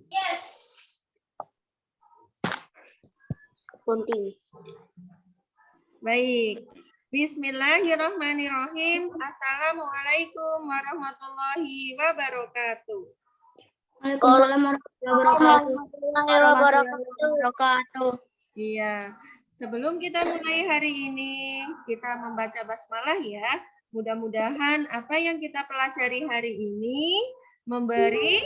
Yes. Kunting. Baik. Bismillahirrahmanirrahim. Assalamualaikum warahmatullahi wabarakatuh. Waalaikumsalam warahmatullahi wabarakatuh. Iya. Sebelum kita mulai hari ini, kita membaca basmalah ya. Mudah-mudahan apa yang kita pelajari hari ini memberi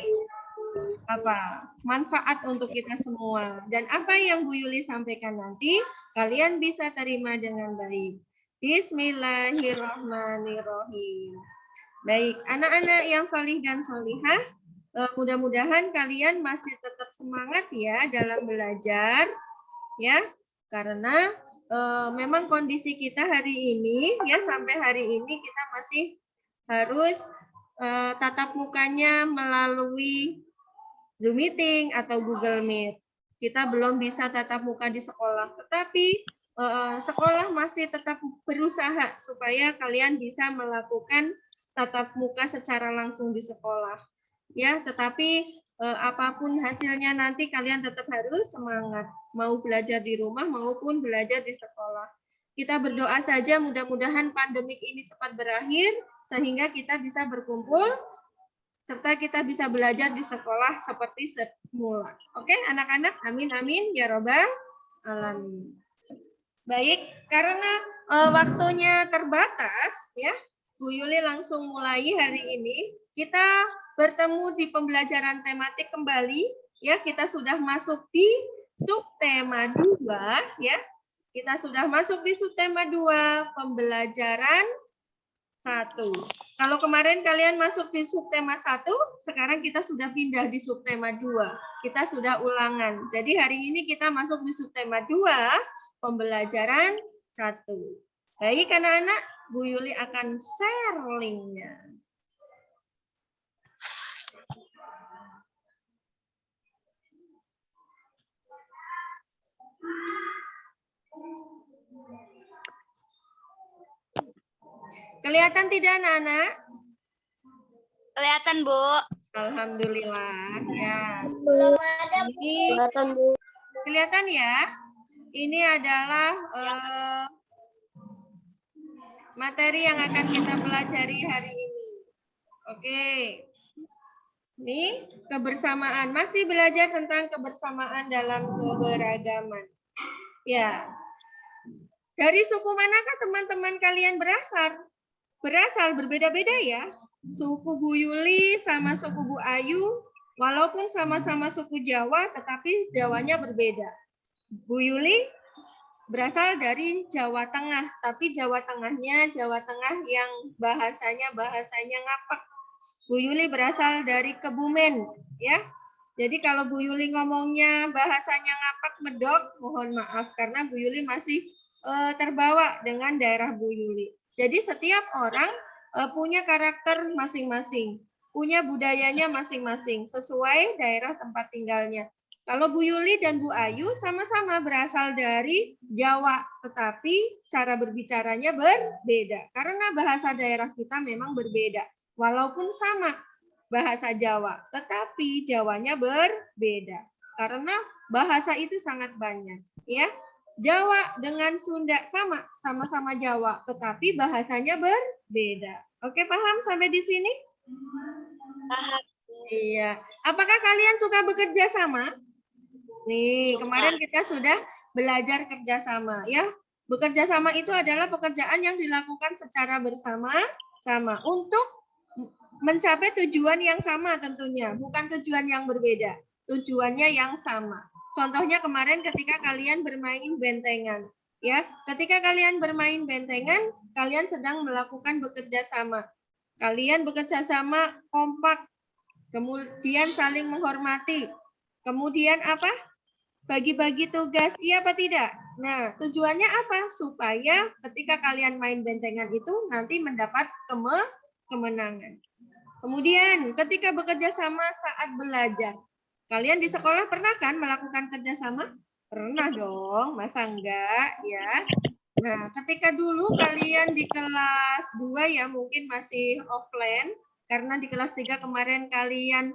manfaat untuk kita semua. Dan apa yang Bu Yuli sampaikan nanti, kalian bisa terima dengan baik. Bismillahirrahmanirrahim. Baik, anak-anak yang solih dan solihah, mudah-mudahan kalian masih tetap semangat ya dalam belajar, ya, karena memang kondisi kita hari ini, ya sampai hari ini kita masih harus tatap mukanya melalui Zoom meeting atau Google Meet. Kita belum bisa tatap muka di sekolah, tetapi sekolah masih tetap berusaha supaya kalian bisa melakukan tatap muka secara langsung di sekolah. Ya, tetapi apapun hasilnya nanti kalian tetap harus semangat, mau belajar di rumah maupun belajar di sekolah. Kita berdoa saja mudah-mudahan pandemik ini cepat berakhir sehingga kita bisa berkumpul serta kita bisa belajar di sekolah seperti semula. Oke, anak-anak, amin amin ya robbal alamin. Baik, karena waktunya terbatas ya, Bu Yuli langsung mulai hari ini. Kita bertemu di pembelajaran tematik kembali ya. Kita sudah masuk di subtema 2 ya. Kita sudah masuk di subtema 2 pembelajaran 1. Kalau kemarin kalian masuk di subtema 1, sekarang kita sudah pindah di subtema 2. Kita sudah ulangan. Jadi hari ini kita masuk di subtema 2, pembelajaran 1. Baik anak-anak, Bu Yuli akan share linknya. Kelihatan tidak anak-anak? Kelihatan, Bu. Alhamdulillah ya. Belum ada. Ini Kelihatan, Bu. kelihatan ya. Ini adalah materi yang akan kita pelajari hari ini. Oke. Ini kebersamaan. Masih belajar tentang kebersamaan dalam keberagaman. Ya. Dari suku manakah teman-teman kalian berasal? Berasal berbeda-beda ya. Suku Bu Yuli sama suku Bu Ayu, walaupun sama-sama suku Jawa, tetapi Jawanya berbeda. Bu Yuli berasal dari Jawa Tengah, tapi Jawa Tengahnya Jawa Tengah yang bahasanya ngapak. Bu Yuli berasal dari Kebumen, ya. Jadi kalau Bu Yuli ngomongnya bahasanya ngapak medok, mohon maaf karena Bu Yuli masih terbawa dengan daerah Bu Yuli. Jadi setiap orang punya karakter masing-masing, punya budayanya masing-masing sesuai daerah tempat tinggalnya. Kalau Bu Yuli dan Bu Ayu sama-sama berasal dari Jawa, tetapi cara berbicaranya berbeda karena bahasa daerah kita memang berbeda. Walaupun sama bahasa Jawa, tetapi Jawanya berbeda karena bahasa itu sangat banyak, ya. Jawa dengan Sunda sama-sama Jawa, tetapi bahasanya berbeda. Oke, paham sampai di sini? Paham. Iya. Apakah kalian suka bekerja sama? Nih, kemarin kita sudah belajar kerjasama, ya. Bekerja sama itu adalah pekerjaan yang dilakukan secara bersama-sama untuk mencapai tujuan yang sama tentunya, bukan tujuan yang berbeda. Tujuannya yang sama. Contohnya kemarin ketika kalian bermain bentengan, ya. Ketika kalian bermain bentengan, kalian sedang melakukan bekerja sama. Kalian bekerja sama kompak, kemudian saling menghormati. Kemudian apa? Bagi-bagi tugas, iya apa tidak? Nah, tujuannya apa? Supaya ketika kalian main bentengan itu nanti mendapat kemenangan. Kemudian ketika bekerja sama saat belajar, kalian di sekolah pernah kan melakukan kerjasama? Pernah dong, masa enggak ya? Nah, ketika dulu kalian di kelas 2 ya mungkin masih offline, karena di kelas 3 kemarin kalian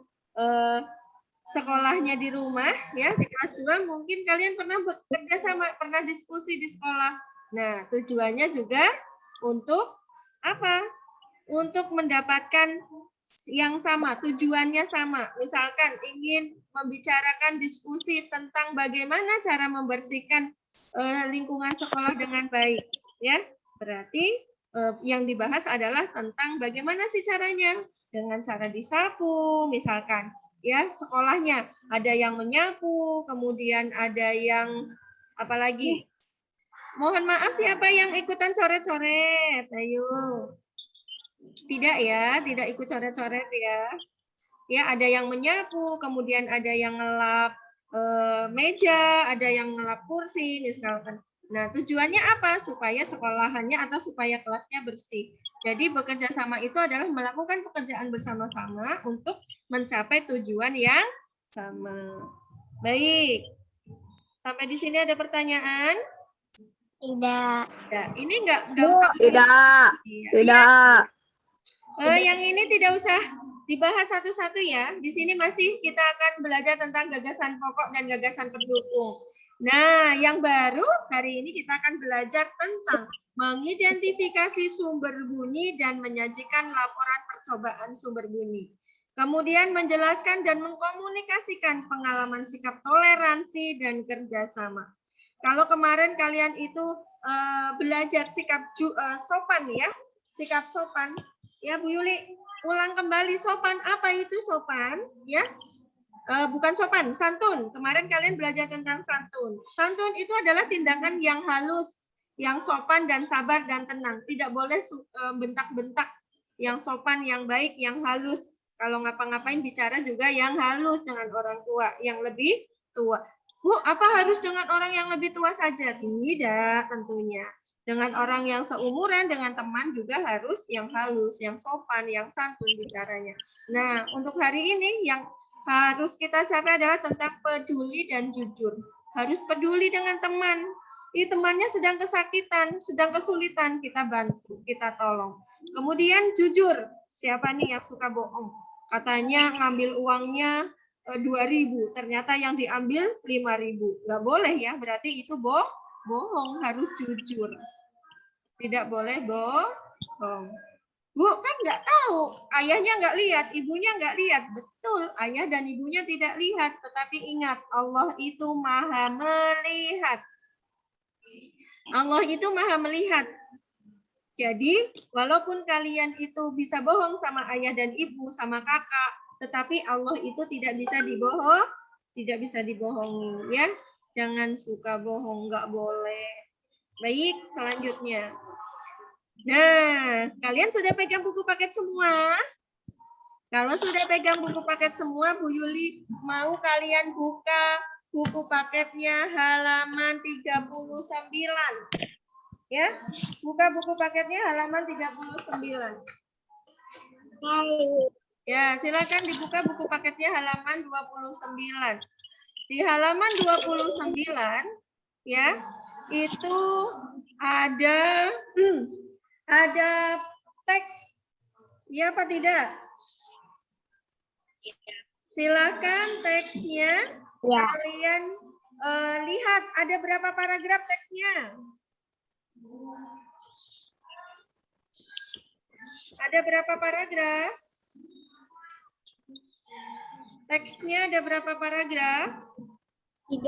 sekolahnya di rumah ya, di kelas 2 mungkin kalian pernah bekerja sama, pernah diskusi di sekolah. Nah, tujuannya juga untuk apa? Untuk mendapatkan yang sama, tujuannya sama. Misalkan ingin membicarakan diskusi tentang bagaimana cara membersihkan lingkungan sekolah dengan baik, ya. Berarti yang dibahas adalah tentang bagaimana sih caranya, dengan cara disapu, misalkan, ya, sekolahnya ada yang menyapu, kemudian ada yang apalagi. Mohon maaf siapa yang ikutan coret-coret, ayo. Tidak ya, tidak ikut coret-coret ya. Ya, ada yang menyapu, kemudian ada yang ngelap meja, ada yang ngelap kursi misalkan. Nah, tujuannya apa? Supaya sekolahannya atau supaya kelasnya bersih. Jadi bekerja sama itu adalah melakukan pekerjaan bersama-sama untuk mencapai tujuan yang sama. Baik. Sampai di sini ada pertanyaan? Tidak. Ya, ini enggak usah. Tidak. Iya. Tidak. Yang ini tidak usah dibahas satu-satu ya. Di sini masih kita akan belajar tentang gagasan pokok dan gagasan pendukung. Nah, yang baru hari ini kita akan belajar tentang mengidentifikasi sumber bunyi dan menyajikan laporan percobaan sumber bunyi. Kemudian menjelaskan dan mengkomunikasikan pengalaman sikap toleransi dan kerjasama. Kalau kemarin kalian itu belajar sikap sopan ya, sikap sopan. Ya, Bu Yuli, ulang kembali sopan. Apa itu sopan? Ya, bukan sopan, santun. Kemarin kalian belajar tentang santun. Santun itu adalah tindakan yang halus, yang sopan dan sabar dan tenang. Tidak boleh bentak-bentak. Yang sopan, yang baik, yang halus. Kalau ngapa-ngapain bicara juga yang halus dengan orang tua, yang lebih tua. Bu, apa harus dengan orang yang lebih tua saja? Tidak, tentunya. Dengan orang yang seumuran, dengan teman juga harus yang halus, yang sopan, yang santun bicaranya. Nah, untuk hari ini yang harus kita capai adalah tentang peduli dan jujur. Harus peduli dengan teman. Ini temannya sedang kesakitan, sedang kesulitan, kita bantu, kita tolong. Kemudian jujur. Siapa nih yang suka bohong? Katanya ngambil uangnya 2.000, ternyata yang diambil 5.000. Nggak boleh ya, berarti itu bohong, harus jujur. Tidak boleh bohong. Bu, kan nggak tahu, ayahnya nggak lihat, ibunya nggak lihat. Betul, ayah dan ibunya tidak lihat. Tetapi ingat, Allah itu maha melihat. Allah itu maha melihat. Jadi, walaupun kalian itu bisa bohong sama ayah dan ibu, sama kakak, tetapi Allah itu tidak bisa dibohongi. Ya, jangan suka bohong, nggak boleh. Baik, selanjutnya. Nah, kalian sudah pegang buku paket semua? Kalau sudah pegang buku paket semua, Bu Yuli mau kalian buka buku paketnya halaman 39. Ya, buka buku paketnya halaman 39. Ya, silakan dibuka buku paketnya halaman 29. Di halaman 29 ya, itu ada teks. Ya apa tidak? Silakan teksnya. Ya. Kalian lihat ada berapa paragraf teksnya? Ada berapa paragraf? Teksnya ada berapa paragraf? 3.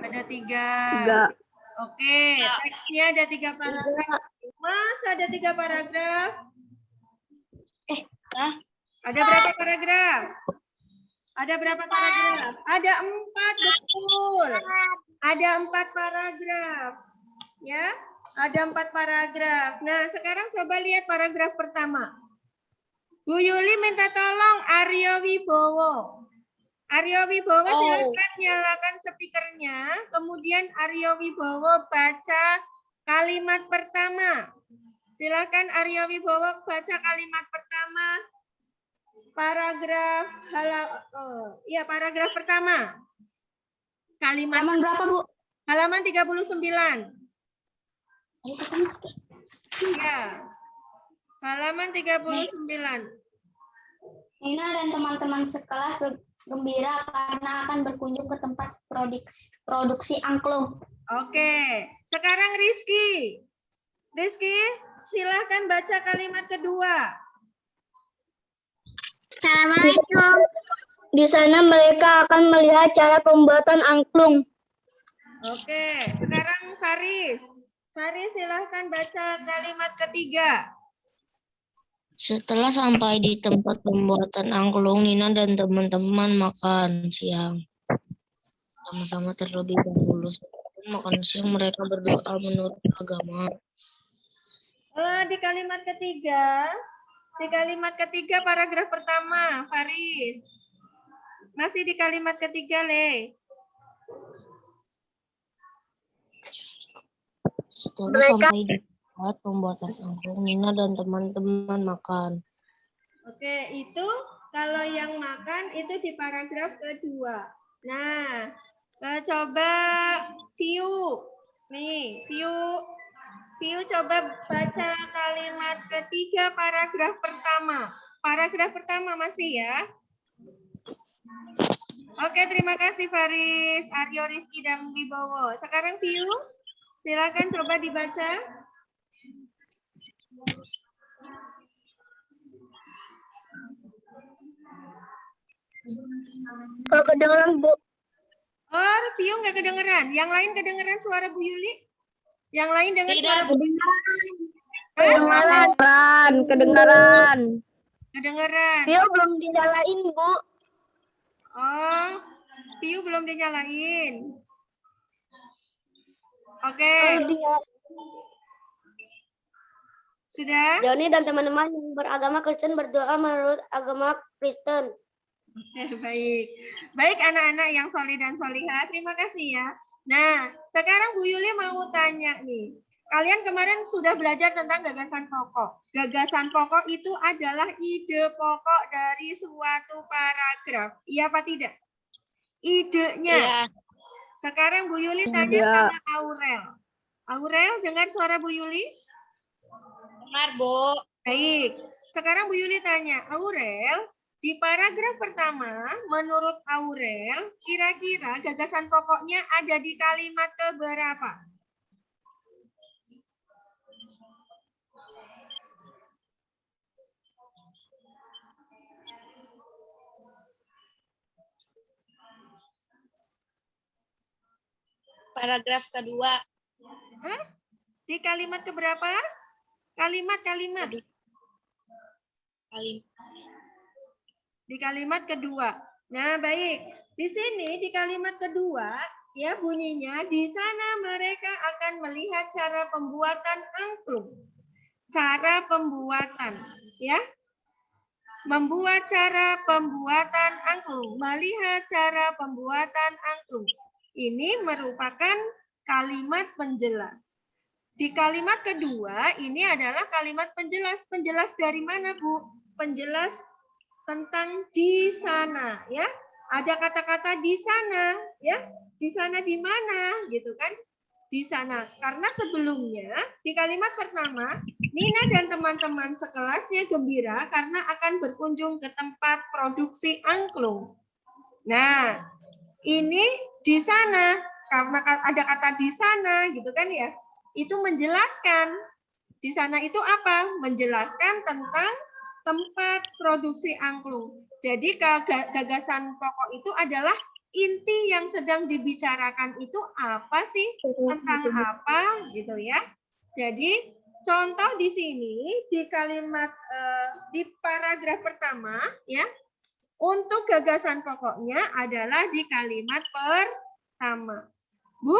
Ada 3. Oke, teksnya ada 3 paragraf. Mas, ada 3 paragraf? Ada berapa paragraf? Ada berapa paragraf? Ada 4, betul. Ada 4 paragraf. Ya, ada 4 paragraf. Nah, sekarang coba lihat paragraf pertama. Bu Yuli minta tolong Aryo Wibowo. Aryo Wibowo silakan nyalakan speakernya. Kemudian Aryo Wibowo baca kalimat pertama. Silakan Aryo Wibowo baca kalimat pertama. Paragraf paragraf pertama. Kalimat Halaman berapa, Bu? halaman 39. Ya. Halaman 39. Nina dan teman-teman sekelas gembira karena akan berkunjung ke tempat produksi angklung. Oke, sekarang Rizky. Rizky, silahkan baca kalimat kedua. Assalamualaikum. Di sana mereka akan melihat cara pembuatan angklung. Oke, sekarang Faris. Faris, silahkan baca kalimat ketiga. Setelah sampai di tempat pembuatan angklung, Nina dan teman-teman makan siang sama-sama terlebih dahulu. Sebelum makan siang, mereka berdoa menurut agama. Di kalimat ketiga paragraf pertama, Faris. Masih di kalimat ketiga, Le. Setelah sampai di tempat pembuatan angklung, Nina dan teman-teman makan. Oke, itu kalau yang makan itu di paragraf kedua. Nah, coba Piu. Nih, Piu coba baca kalimat ketiga paragraf pertama. Paragraf pertama masih ya? Oke, terima kasih Faris, Aryo, Rifki, dan Wibowo. Sekarang Piu, silakan coba dibaca. Kalau kedengeran, Bu. Oh, Piu nggak kedengeran. Yang lain kedengeran suara Bu Yuli? Yang lain dengar suara Bu Yuli? Kedengeran. Kedengeran. Vio belum dinyalain, Bu. Oh, Piu belum dinyalain. Oke. Sudah? Joni dan teman-teman yang beragama Kristen berdoa menurut agama Kristen. Baik. Baik anak-anak yang solih dan solihah, terima kasih ya. Nah, sekarang Bu Yuli mau tanya nih. Kalian kemarin sudah belajar tentang gagasan pokok. Gagasan pokok itu adalah ide pokok dari suatu paragraf. Iya apa tidak? Idenya. Iya. Sekarang Bu Yuli tanya sama Aurel. Aurel, dengar suara Bu Yuli? Benar, Bu. Baik. Sekarang Bu Yuli tanya, Aurel, di paragraf pertama, menurut Aurel, kira-kira gagasan pokoknya ada di kalimat keberapa? Paragraf kedua. Hah? Di kalimat keberapa? Kalimat. Di kalimat kedua. Nah, baik. Di sini di kalimat kedua ya bunyinya di sana mereka akan melihat cara pembuatan angklung. Cara pembuatan, ya. Membuat cara pembuatan angklung, melihat cara pembuatan angklung. Ini merupakan kalimat penjelas. Di kalimat kedua ini adalah kalimat penjelas. Penjelas dari mana, Bu? Penjelas tentang di sana, ya. Ada kata-kata di sana, ya. Di sana di mana, gitu kan? Di sana. Karena sebelumnya di kalimat pertama, Nina dan teman-teman sekelasnya gembira karena akan berkunjung ke tempat produksi angklung. Nah, ini di sana karena ada kata di sana, gitu kan ya? Itu menjelaskan. Di sana itu apa? Menjelaskan tentang tempat produksi angklung. Jadi gagasan pokok itu adalah inti yang sedang dibicarakan itu apa sih? Tentang apa gitu ya. Jadi contoh di sini di kalimat di paragraf pertama ya. Untuk gagasan pokoknya adalah di kalimat pertama. Bu,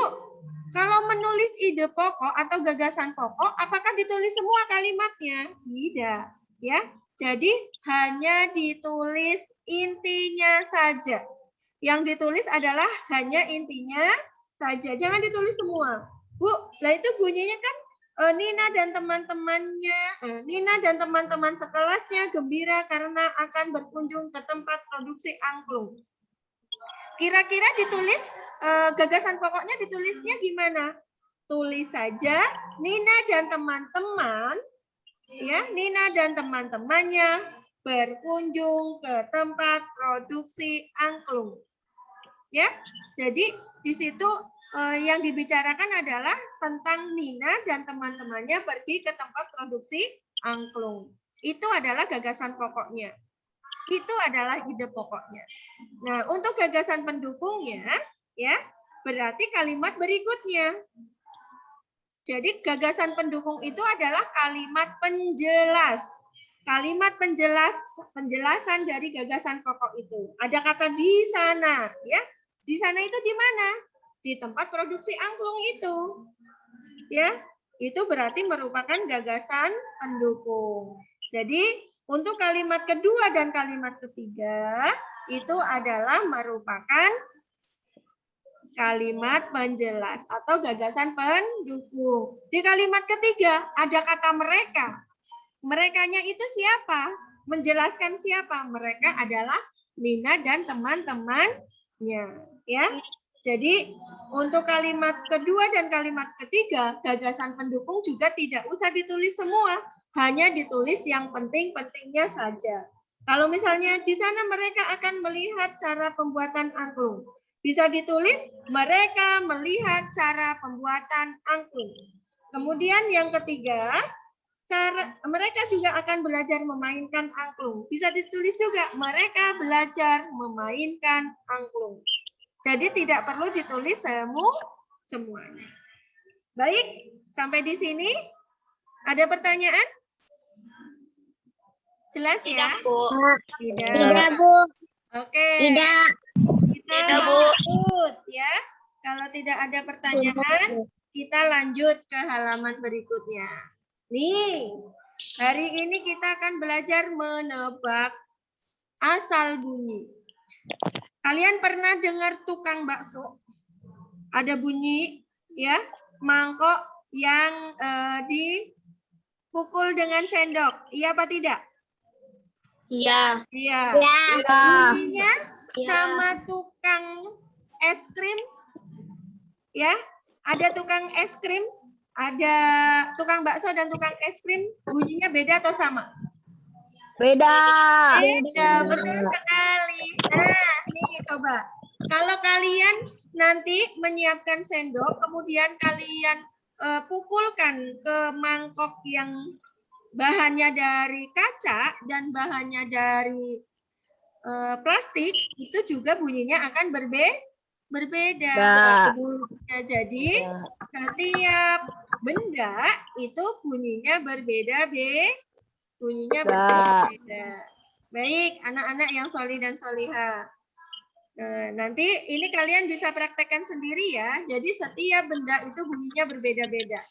kalau menulis ide pokok atau gagasan pokok, apakah ditulis semua kalimatnya? Tidak, ya. Jadi hanya ditulis intinya saja. Yang ditulis adalah hanya intinya saja. Jangan ditulis semua. Bu, lah itu bunyinya kan Nina dan teman-temannya, Nina dan teman-teman sekelasnya gembira karena akan berkunjung ke tempat produksi angklung. Kira-kira ditulis gagasan pokoknya ditulisnya gimana? Tulis saja Nina dan teman-teman, ya Nina dan teman-temannya berkunjung ke tempat produksi angklung. Ya, jadi di situ yang dibicarakan adalah tentang Nina dan teman-temannya pergi ke tempat produksi angklung. Itu adalah gagasan pokoknya. Itu adalah ide pokoknya. Nah, untuk gagasan pendukungnya, ya, berarti kalimat berikutnya. Jadi gagasan pendukung itu adalah kalimat penjelas. Kalimat penjelasan dari gagasan pokok itu. Ada kata di sana, ya. Di sana itu di mana? Di tempat produksi angklung itu. Ya, itu berarti merupakan gagasan pendukung. Jadi, untuk kalimat kedua dan kalimat ketiga itu adalah merupakan kalimat penjelas atau gagasan pendukung. Di kalimat ketiga ada kata mereka. Merekanya itu siapa? Menjelaskan siapa? Mereka adalah Nina dan teman-temannya. Ya, jadi untuk kalimat kedua dan kalimat ketiga, gagasan pendukung juga tidak usah ditulis semua, hanya ditulis yang penting-pentingnya saja. Kalau misalnya di sana mereka akan melihat cara pembuatan angklung, bisa ditulis mereka melihat cara pembuatan angklung. Kemudian yang ketiga, mereka juga akan belajar memainkan angklung. Bisa ditulis juga mereka belajar memainkan angklung. Jadi tidak perlu ditulis semuanya. Baik, sampai di sini ada pertanyaan? Jelas ya? Tidak, Bu. Tidak. Tidak, Bu. Oke. Tidak. Kita lanjut ya. Kalau tidak ada pertanyaan, kita lanjut ke halaman berikutnya. Nih, hari ini kita akan belajar menebak asal bunyi. Kalian pernah dengar tukang bakso? Ada bunyi, ya, mangkok yang dipukul dengan sendok. Iya apa tidak? Iya. Iya. Iya. Bunyinya sama tukang es krim, ya. Ada tukang es krim, ada tukang bakso dan tukang es krim. Bunyinya beda atau sama? Beda. Beda, betul sekali. Nah, nih coba. Kalau kalian nanti menyiapkan sendok, kemudian kalian pukulkan ke mangkok yang bahannya dari kaca dan bahannya dari plastik, itu juga bunyinya akan berbeda. Ya, jadi setiap benda itu bunyinya berbeda-beda. Baik, anak-anak yang solih dan solihah. Nanti ini kalian bisa praktekkan sendiri ya. Jadi setiap benda itu bunyinya berbeda-beda.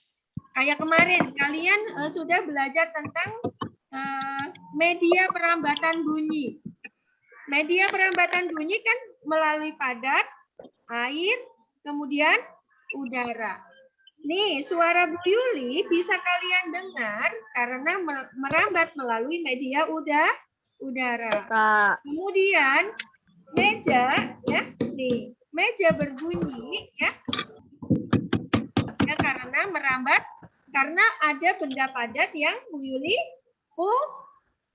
Kayak kemarin kalian sudah belajar tentang media perambatan bunyi. Media perambatan bunyi kan melalui padat, air, kemudian udara. Nih, suara Bu Yuli bisa kalian dengar karena merambat melalui media udara. Kemudian meja, ya, nih, meja berbunyi, ya, karena merambat, karena ada benda padat yang Bu Yuli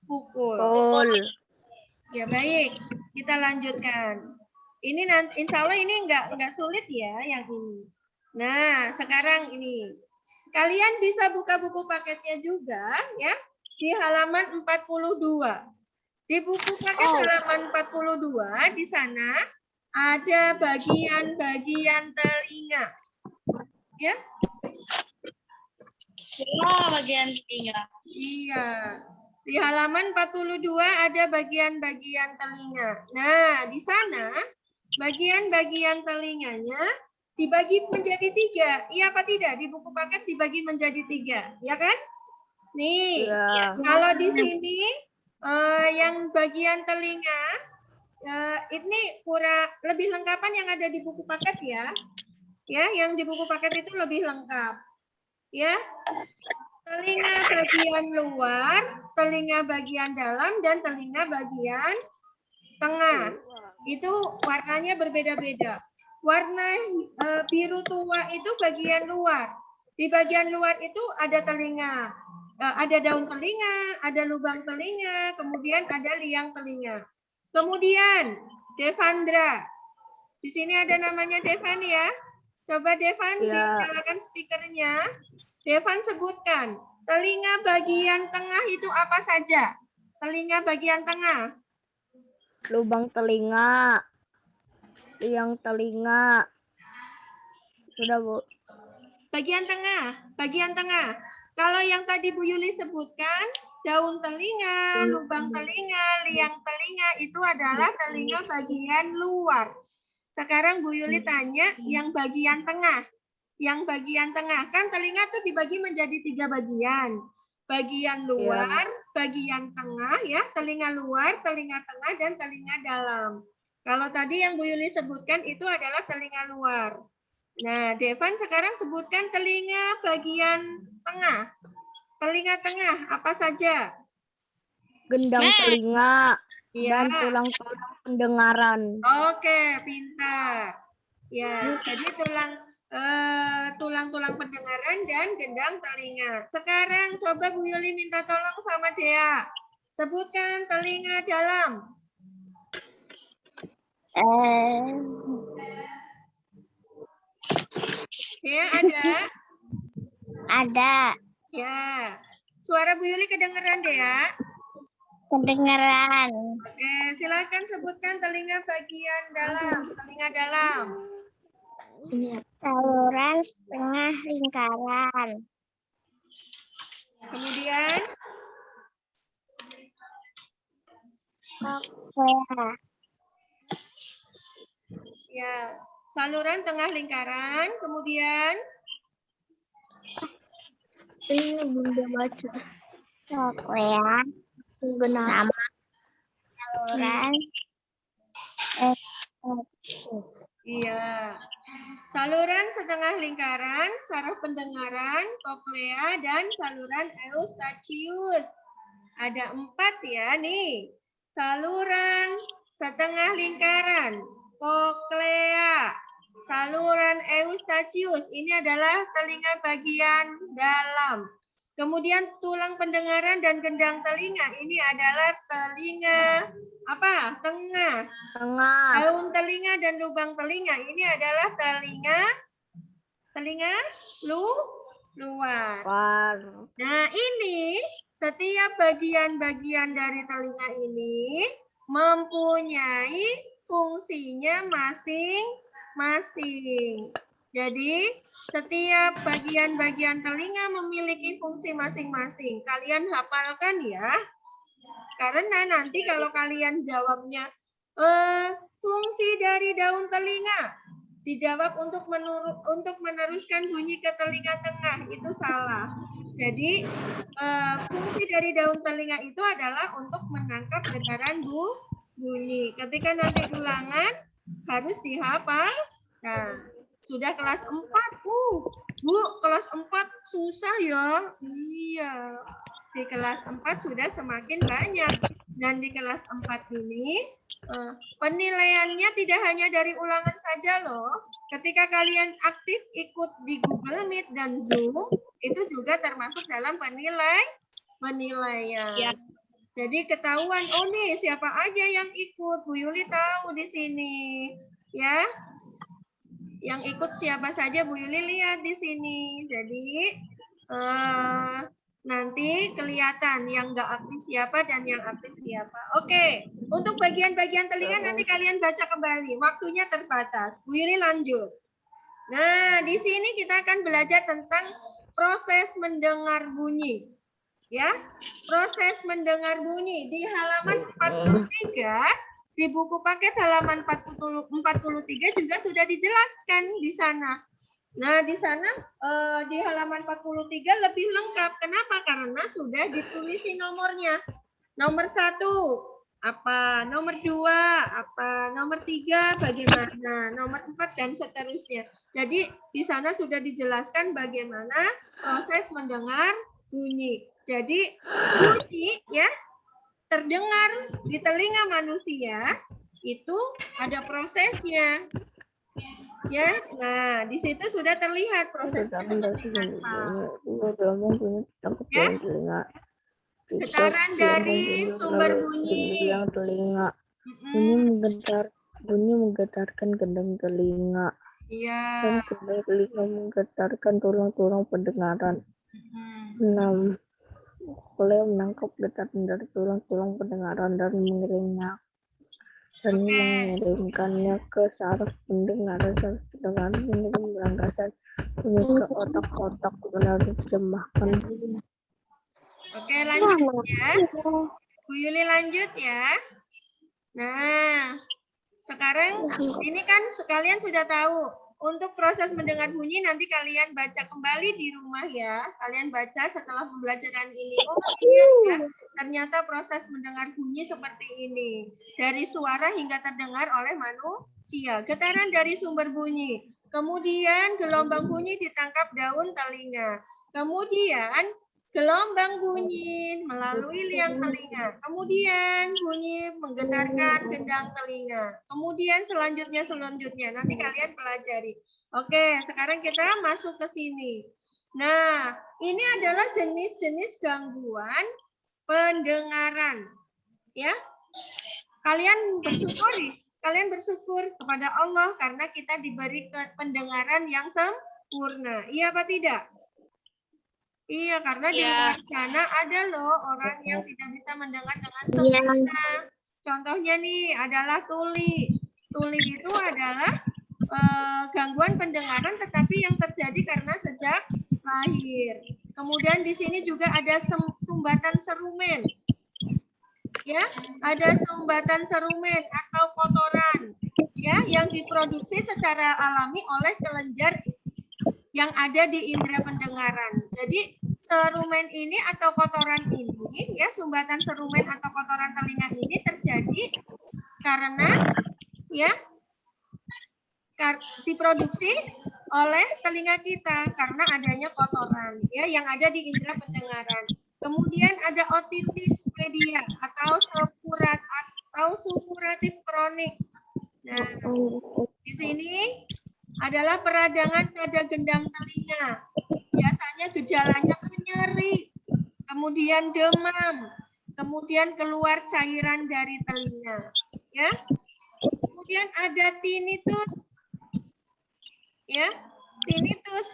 pukul. Ya baik, kita lanjutkan. Ini nanti, insya Allah ini enggak sulit ya yang ini. Nah, sekarang ini. Kalian bisa buka buku paketnya juga ya di halaman 42. Di buku paket halaman 42 di sana ada bagian-bagian telinga. Ya. Bagian telinga. Iya. Di halaman 42 ada bagian-bagian telinga. Nah, di sana bagian-bagian telinganya dibagi menjadi 3. Iya apa tidak? Di buku paket dibagi menjadi 3. Ya kan? Nih, kalau di sini yang bagian telinga, ini lebih lengkapan yang ada di buku paket ya. Ya, yang di buku paket itu lebih lengkap. Ya. Telinga bagian luar, telinga bagian dalam, dan telinga bagian tengah. Itu warnanya berbeda-beda. Warna biru tua itu bagian luar. Di bagian luar itu ada telinga. ada daun telinga, ada lubang telinga, kemudian ada liang telinga. Kemudian Devandra, di sini ada namanya Devan ya. Coba Devan dinyalakan speakernya. Devan sebutkan telinga bagian tengah itu apa saja? Telinga bagian tengah. Lubang telinga, liang telinga. Sudah, Bu. Bagian tengah. Kalau yang tadi Bu Yuli sebutkan, daun telinga, lubang telinga, liang telinga itu adalah telinga bagian luar. Sekarang Bu Yuli tanya yang bagian tengah. Yang bagian tengah, kan telinga tuh dibagi menjadi 3 bagian. Bagian luar, bagian tengah ya, telinga luar, telinga tengah, dan telinga dalam. Kalau tadi yang Bu Yuli sebutkan itu adalah telinga luar. Nah, Devan sekarang sebutkan telinga bagian tengah. Telinga tengah apa saja? Gendang telinga Ya. dan tulang-tulang pendengaran. Oke, pintar. Ya, jadi tulang-tulang pendengaran dan gendang telinga. Sekarang coba Bu Yuli minta tolong sama Dea. Sebutkan telinga dalam. Dea ada? Ada. Ya. Suara Bu Yuli kedengeran, Dea? Kedengeran. Oke, silakan sebutkan telinga bagian dalam. Telinga dalam. Saluran setengah lingkaran. Kemudian, Koklea. ya, saluran tengah lingkaran. Kemudian, Ini belum dia baca. Koklea. Benar. Sama saluran. iya. Saluran setengah lingkaran, saraf pendengaran, koklea, dan saluran eustachius. Ada 4 ya nih. Saluran setengah lingkaran, koklea, saluran eustachius. Ini adalah telinga bagian dalam. Kemudian tulang pendengaran dan gendang telinga. Ini adalah telinga apa? Tengah. Tengah. Daun telinga dan lubang telinga. Ini adalah telinga luar. Nah, ini setiap bagian-bagian dari telinga ini mempunyai fungsinya masing-masing. Jadi, setiap bagian-bagian telinga memiliki fungsi masing-masing. Kalian hafalkan ya. Karena nanti kalau kalian jawabnya, fungsi dari daun telinga, dijawab untuk meneruskan bunyi ke telinga tengah, itu salah. Jadi, fungsi dari daun telinga itu adalah untuk menangkap getaran bunyi. Ketika nanti ulangan, harus dihafal. Nah, sudah kelas 4. Bu, kelas 4 susah ya. Iya. Di kelas 4 sudah semakin banyak. Dan di kelas 4 ini, penilaiannya tidak hanya dari ulangan saja loh. Ketika kalian aktif ikut di Google Meet dan Zoom, itu juga termasuk dalam penilaian. Ya. Jadi ketahuan, oh nih siapa aja yang ikut. Bu Yuli tahu di sini. Ya. Yang ikut siapa saja Bu Yuli lihat di sini. Jadi nanti kelihatan yang nggak aktif siapa dan yang aktif siapa. Oke, untuk bagian-bagian telinga nanti kalian baca kembali. Waktunya terbatas. Bu Yuli lanjut. Nah, di sini kita akan belajar tentang proses mendengar bunyi. Ya, proses mendengar bunyi di halaman 43. Di buku paket halaman 43 juga sudah dijelaskan di sana. Nah, di sana di halaman 43 lebih lengkap. Kenapa? Karena sudah ditulisi nomornya. Nomor 1 apa? Nomor 2 apa? Nomor 3 bagaimana? Nomor 4 dan seterusnya. Jadi di sana sudah dijelaskan bagaimana proses mendengar bunyi. Jadi bunyi ya terdengar di telinga manusia itu ada prosesnya. Ya, nah di situ sudah terlihat prosesnya seperti apa. Ya, getaran dari sumber bunyi. telinga. Mm-mm. Bunyi menggetarkan gendang telinga. Iya. Dan kedai telinga menggetarkan tulang-tulang pendengaran. Mm-mm. 6. Oleh menangkap getaran dari tulang-tulang pendengaran dan Oke. mengirimkannya ke saraf pendengaran. Saraf pendengaran mengirim berangkasan bunyi ke otak-otak menerjemahkan. Oke, lanjut ya. Bu Yuli lanjut ya. Nah, sekarang ini kan kalian sudah tahu. Untuk proses mendengar bunyi nanti kalian baca kembali di rumah ya. Kalian baca setelah pembelajaran ini. Oh iya ya, ternyata proses mendengar bunyi seperti ini. Dari suara hingga terdengar oleh manusia. Getaran dari sumber bunyi. Kemudian gelombang bunyi ditangkap daun telinga. Kemudian gelombang bunyi melalui liang telinga. Kemudian bunyi menggetarkan gendang telinga. Kemudian selanjutnya. Nanti kalian pelajari. Oke, sekarang kita masuk ke sini. Nah, ini adalah jenis-jenis gangguan pendengaran. Ya, kalian bersyukur kepada Allah karena kita diberi pendengaran yang sempurna. Iya apa tidak? Iya, karena di luar sana ada loh orang yang tidak bisa mendengar dengan sempurna. Contohnya nih adalah tuli. Tuli itu adalah gangguan pendengaran tetapi yang terjadi karena sejak lahir. Kemudian di sini juga ada sumbatan serumen. Ya, ada sumbatan serumen atau kotoran ya yang diproduksi secara alami oleh kelenjar yang ada di indera pendengaran. Jadi serumen ini atau kotoran ini, ya sumbatan serumen atau kotoran telinga ini terjadi karena ya diproduksi oleh telinga kita karena adanya kotoran ya yang ada di indera pendengaran. Kemudian ada otitis media atau supuratif kronik. Nah, di sini adalah peradangan pada gendang telinga. Biasanya gejalanya nyeri, kemudian demam, kemudian keluar cairan dari telinga. Ya. Kemudian ada tinnitus. Ya, tinnitus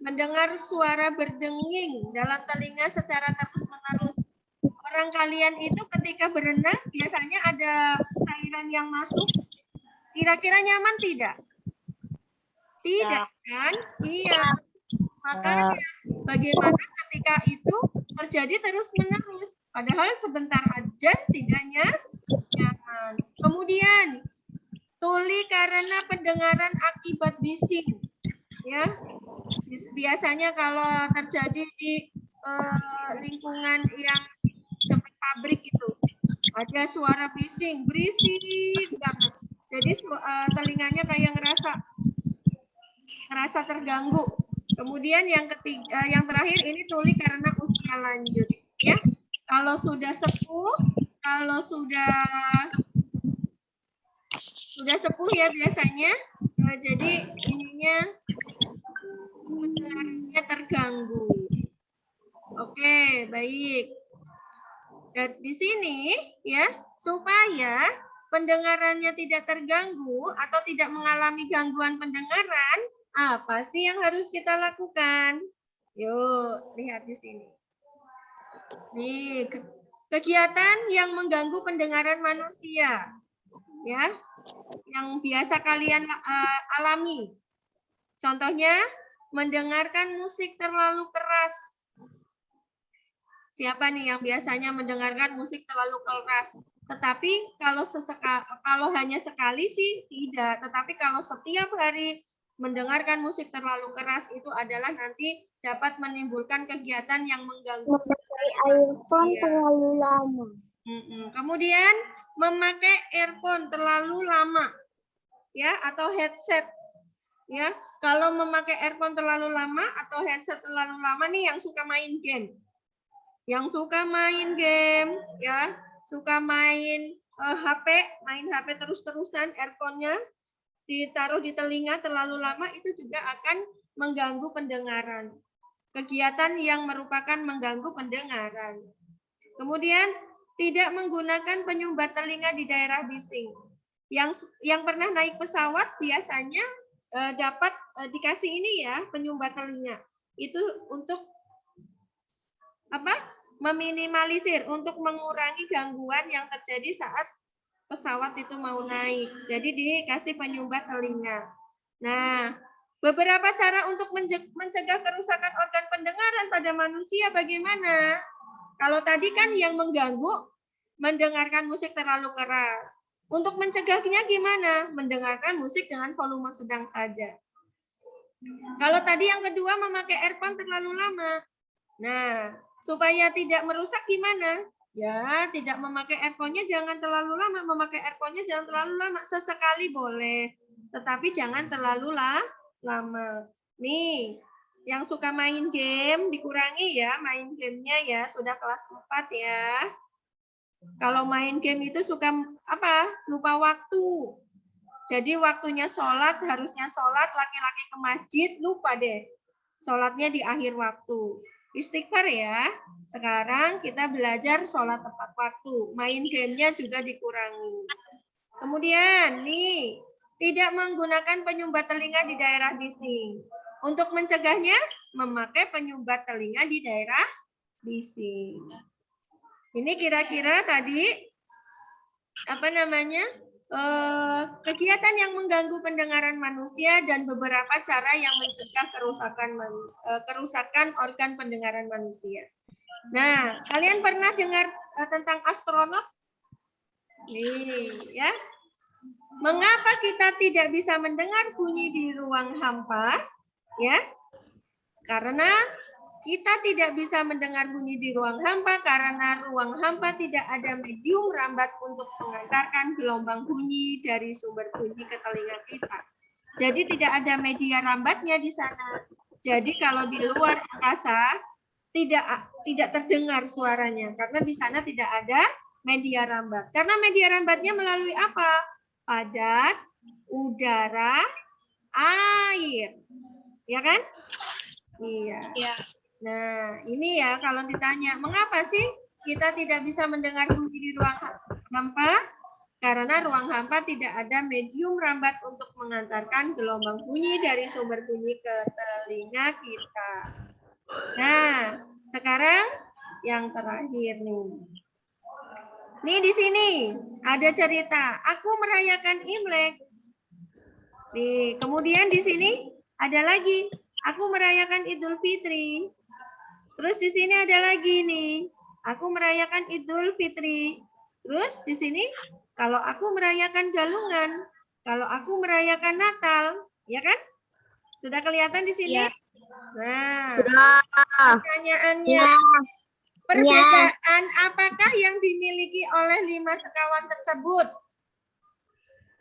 mendengar suara berdenging dalam telinga secara terus-menerus. Orang kalian itu ketika berenang biasanya ada cairan yang masuk. Kira-kira nyaman tidak? Tidak kan? Iya. Makanya bagaimana ketika itu terjadi terus-menerus. Padahal sebentar aja tidak nyaman. Kemudian tuli karena pendengaran akibat bising. Ya. Biasanya kalau terjadi di lingkungan yang dekat pabrik itu ada suara bising, berisik banget. Jadi telinganya kayak ngerasa terganggu. Kemudian yang terakhir ini tuli karena usia lanjut, ya. Kalau sudah sepuh, sudah sepuh ya biasanya, jadi ininya pendengarannya terganggu. Oke, baik. Dan di sini ya, supaya pendengarannya tidak terganggu atau tidak mengalami gangguan pendengaran, apa sih yang harus kita lakukan? Yuk, lihat di sini. Nih, kegiatan yang mengganggu pendengaran manusia. Ya, yang biasa kalian alami. Contohnya, mendengarkan musik terlalu keras. Siapa nih yang biasanya mendengarkan musik terlalu keras? Tetapi kalau hanya sekali sih tidak. Tetapi kalau setiap hari mendengarkan musik terlalu keras itu adalah nanti dapat menimbulkan kegiatan yang mengganggu. Memakai earphone terlalu lama. Kemudian memakai earphone terlalu lama, ya, atau headset, ya. Kalau memakai earphone terlalu lama atau headset terlalu lama nih yang suka main game. Yang suka main game, ya, suka main HP terus-terusan earphone-nya, ditaruh di telinga terlalu lama itu juga akan mengganggu pendengaran. Kegiatan yang merupakan mengganggu pendengaran. Kemudian tidak menggunakan penyumbat telinga di daerah bising. Yang pernah naik pesawat biasanya dapat dikasih ini ya, penyumbat telinga. Itu untuk apa? Meminimalisir, untuk mengurangi gangguan yang terjadi saat pesawat itu mau naik. Jadi dikasih penyumbat telinga. Nah, beberapa cara untuk mencegah kerusakan organ pendengaran pada manusia bagaimana? Kalau tadi kan yang mengganggu mendengarkan musik terlalu keras. Untuk mencegahnya gimana? Mendengarkan musik dengan volume sedang saja. Kalau tadi yang kedua memakai earphone terlalu lama. Nah, supaya tidak merusak gimana? Ya, tidak memakai earphone-nya jangan terlalu lama. Memakai earphone-nya jangan terlalu lama. Sesekali boleh, tetapi jangan terlalu lama. Nih, yang suka main game dikurangi ya, main gamenya ya, sudah kelas 4 ya. Kalau main game itu suka apa? Lupa waktu. Jadi waktunya sholat, harusnya sholat, laki-laki ke masjid, lupa deh. Sholatnya di akhir waktu. Istighfar ya. Sekarang kita belajar sholat tepat waktu. Main gamenya juga dikurangi. Kemudian nih, tidak menggunakan penyumbat telinga di daerah bising. Untuk mencegahnya, memakai penyumbat telinga di daerah bising. Ini kira-kira tadi apa namanya? Kegiatan yang mengganggu pendengaran manusia dan beberapa cara yang mencegah kerusakan organ pendengaran manusia. Nah, kalian pernah dengar tentang astronot? Nih, ya. Mengapa kita tidak bisa mendengar bunyi di ruang hampa? Ya. Karena kita tidak bisa mendengar bunyi di ruang hampa karena ruang hampa tidak ada medium rambat untuk mengantarkan gelombang bunyi dari sumber bunyi ke telinga kita. Jadi tidak ada media rambatnya di sana. Jadi kalau di luar angkasa tidak terdengar suaranya karena di sana tidak ada media rambat. Karena media rambatnya melalui apa? Padat, udara, air. Ya kan? Iya. Ya. Nah, ini ya kalau ditanya, mengapa sih kita tidak bisa mendengar bunyi di ruang hampa? Karena ruang hampa tidak ada medium rambat untuk mengantarkan gelombang bunyi dari sumber bunyi ke telinga kita. Nah, sekarang yang terakhir nih. Nih di sini ada cerita, aku merayakan Imlek. Nih, kemudian di sini ada lagi, aku merayakan Idul Fitri. Terus di sini ada lagi nih, aku merayakan Idul Fitri. Terus di sini, kalau aku merayakan Galungan, kalau aku merayakan Natal, ya kan? Sudah kelihatan di sini? Ya. Nah, Sudah. pertanyaannya, perbedaan apakah yang dimiliki oleh 5 sekawan tersebut?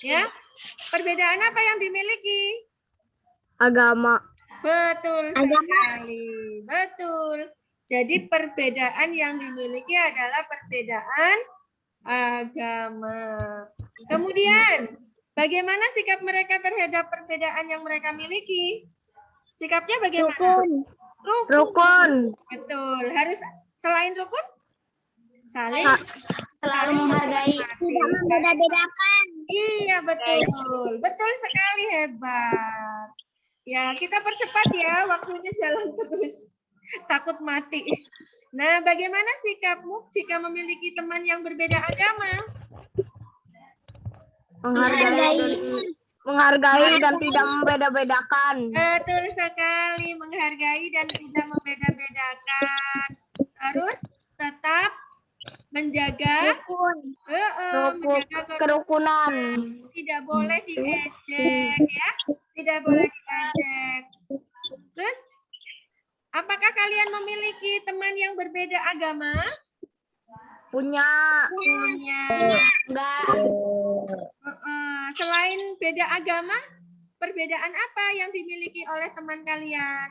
Ya, perbedaan apa yang dimiliki? Agama. Betul sekali, betul. Jadi perbedaan yang dimiliki adalah perbedaan agama. Kemudian, bagaimana sikap mereka terhadap perbedaan yang mereka miliki? Sikapnya bagaimana? Rukun. Betul. Harus selain rukun, saling Selalu menghargai. Tidak membeda-bedakan. Iya, betul. Betul sekali, hebat. Ya, kita percepat ya, waktunya jalan terus. Takut mati. Nah, bagaimana sikapmu jika memiliki teman yang berbeda agama? Menghargai dan tidak membeda-bedakan. Betul sekali, menghargai dan tidak membeda-bedakan. Harus tetap menjaga Kerukunan. Tidak boleh diejek ya, tidak boleh diejek. Terus, apakah kalian memiliki teman yang berbeda agama? Punya. Enggak. Selain beda agama, perbedaan apa yang dimiliki oleh teman kalian?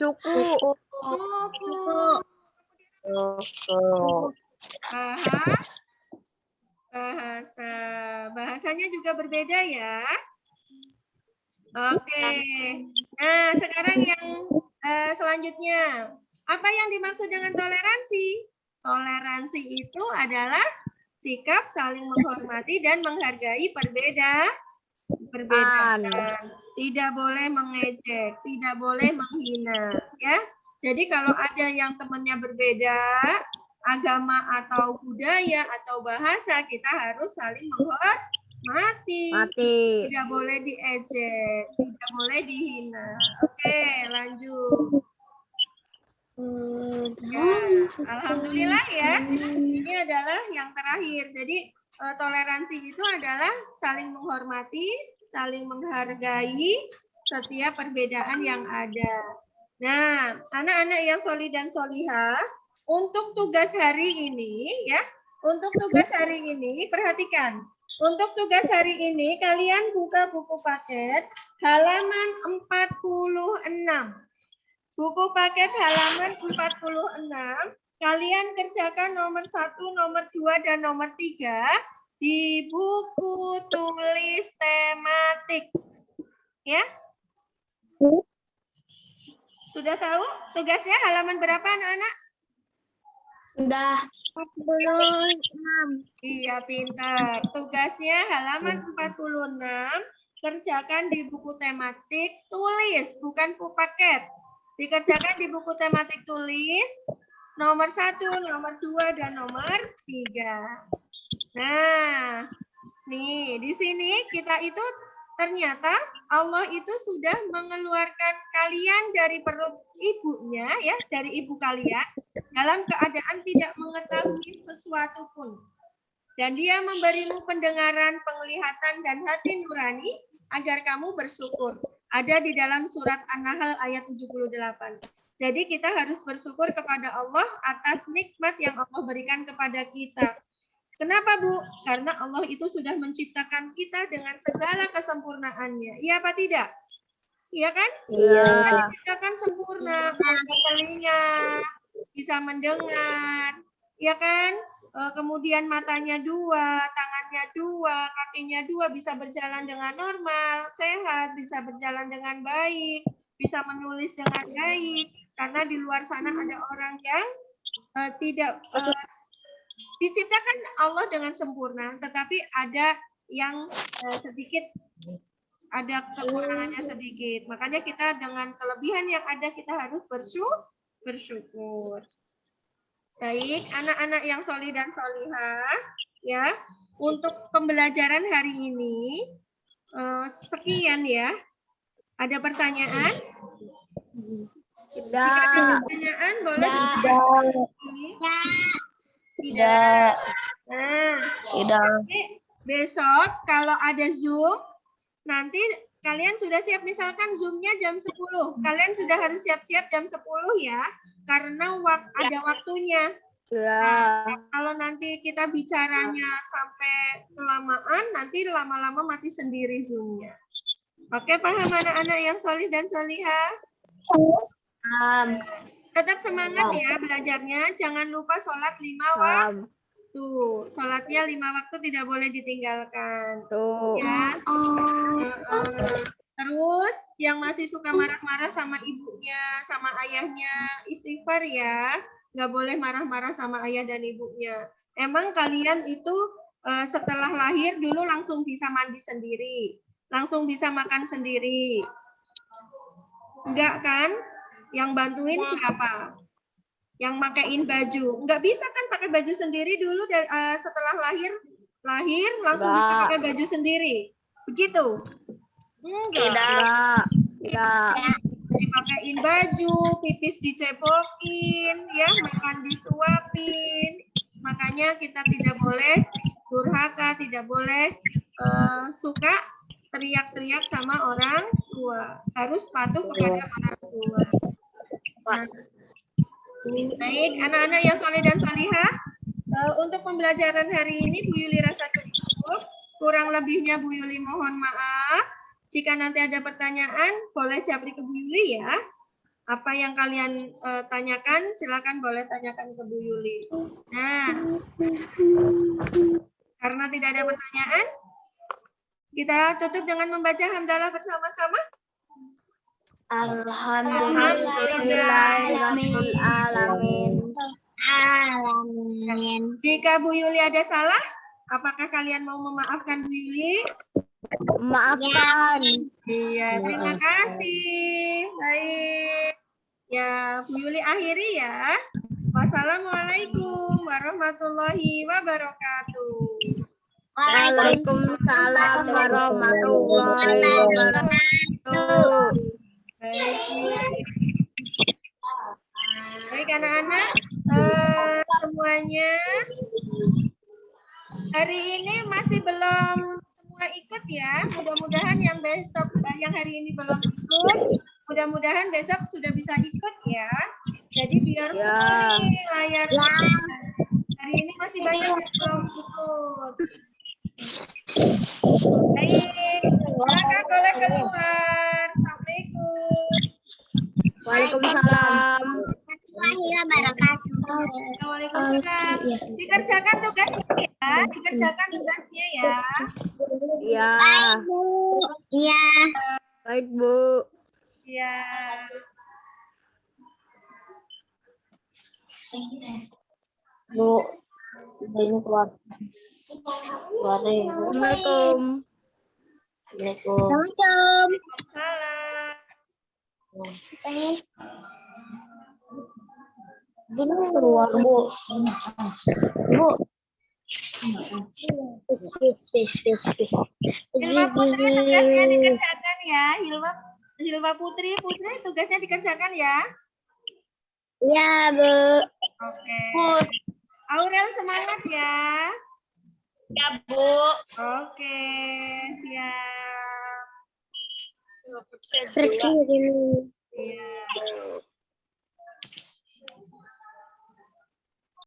Suku. Bahasanya juga berbeda ya. Oke. Nah, sekarang yang selanjutnya. Apa yang dimaksud dengan toleransi? Toleransi itu adalah sikap saling menghormati dan menghargai perbedaan. Tidak boleh mengejek, tidak boleh menghina, ya. Jadi kalau ada yang temannya berbeda agama atau budaya atau bahasa, kita harus saling menghormati. Tidak boleh diejek, tidak boleh dihina. Oke, lanjut. Ya, alhamdulillah ya. Ini adalah yang terakhir. Jadi toleransi itu adalah saling menghormati, saling menghargai setiap perbedaan yang ada. Nah, anak-anak yang solih dan solihah, untuk tugas hari ini ya, untuk tugas hari ini perhatikan. Untuk tugas hari ini kalian buka buku paket halaman 46. Buku paket halaman 46, kalian kerjakan nomor 1, nomor 2, dan nomor 3 di buku tulis tematik. Ya? Sudah tahu tugasnya halaman berapa anak-anak? Sudah. 46. Iya, pintar. Tugasnya halaman 46, kerjakan di buku tematik tulis, bukan buku paket. Dikerjakan di buku tematik tulis, nomor 1, nomor 2, dan nomor 3. Nah, nih, di sini kita itu ternyata Allah itu sudah mengeluarkan kalian dari perut ibunya, ya, dari ibu kalian, dalam keadaan tidak mengetahui sesuatu pun. Dan dia memberimu pendengaran, penglihatan, dan hati nurani agar kamu bersyukur. Ada di dalam surat An-Nahl ayat 78. Jadi kita harus bersyukur kepada Allah atas nikmat yang Allah berikan kepada kita. Kenapa, Bu? Karena Allah itu sudah menciptakan kita dengan segala kesempurnaannya. Iya apa tidak? Iya kan? Iya. Diciptakan sempurna, ada telinga, bisa mendengar, ya kan? Kemudian matanya 2, tangannya 2, kakinya 2, bisa berjalan dengan normal, sehat, bisa berjalan dengan baik, bisa menulis dengan baik. Karena di luar sana ada orang yang tidak diciptakan Allah dengan sempurna, tetapi ada yang sedikit, ada kekurangannya sedikit. Makanya kita dengan kelebihan yang ada kita harus bersyukur. Baik, anak-anak yang solih dan solihah, ya. Untuk pembelajaran hari ini sekian ya. Ada pertanyaan? Jika ada pertanyaan boleh ini. Tidak. Nah, nanti besok kalau ada Zoom, nanti kalian sudah siap, misalkan Zoom-nya jam 10. Kalian sudah harus siap-siap jam 10 ya, karena ada waktunya. Nah, kalau nanti kita bicaranya sampai kelamaan, nanti lama-lama mati sendiri Zoom-nya. Oke, paham anak-anak yang solih dan solihah? Tetap semangat ya belajarnya. Jangan lupa sholat 5 waktu. Sholatnya 5 waktu tidak boleh ditinggalkan. Ya. Terus yang masih suka marah-marah sama ibunya, sama ayahnya, istighfar ya. Nggak boleh marah-marah sama ayah dan ibunya. Emang kalian itu setelah lahir dulu langsung bisa mandi sendiri, langsung bisa makan sendiri. Enggak kan? Yang bantuin siapa? Yang makaiin baju. Enggak bisa kan pakai baju sendiri dulu setelah lahir langsung bisa pakai baju sendiri. Begitu? Enggak. Dipakein baju, pipis dicepokin, ya, makan disuapin. Makanya kita tidak boleh durhaka, tidak boleh suka teriak-teriak sama orang tua. Harus patuh kepada orang tua. Nah, baik, anak-anak yang soleh dan solihah, untuk pembelajaran hari ini Bu Yuli rasa cukup. Kurang lebihnya Bu Yuli mohon maaf. Jika nanti ada pertanyaan, boleh japri ke Bu Yuli ya. Apa yang kalian tanyakan, silakan boleh tanyakan ke Bu Yuli. Nah, karena tidak ada pertanyaan, Kita tutup dengan membaca hamdalah bersama-sama. Alhamdulillahirabbil alamin. Alamin. Jika Bu Yuli ada salah, apakah kalian mau memaafkan Bu Yuli? Maafkan. Iya, terima kasih. Baik. Ya, Bu Yuli akhiri ya. Wassalamualaikum warahmatullahi wabarakatuh. Waalaikumsalam warahmatullahi wabarakatuh. Baik. Baik anak-anak, semuanya hari ini masih belum semua ikut ya. Mudah-mudahan yang besok, yang hari ini belum ikut, mudah-mudahan besok sudah bisa ikut ya. Jadi biar Ya. putih layarnya. Hari ini masih banyak yang belum ikut. Baik, silakan boleh keluar. Assalamualaikum. Waalaikumsalam. Warahmatullahi wabarakatuh. Waalaikumsalam. Dikerjakan tugasnya ya, dikerjakan tugasnya ya. Ya. Bu. Iya. Baik, Bu. Ya. Bu, ini keluar. Keluar deh. Assalamualaikum. Assalamualaikum. Assalamualaikum. Salam. Ini keluar, Bu. Bu. Hilma Putri tugasnya dikerjakan ya. Hilma Putri tugasnya dikerjakan ya. Iya, Bu. Oke. Aurel semangat ya. Ya, Bu. Oke, siap. Pergi ini. Iya.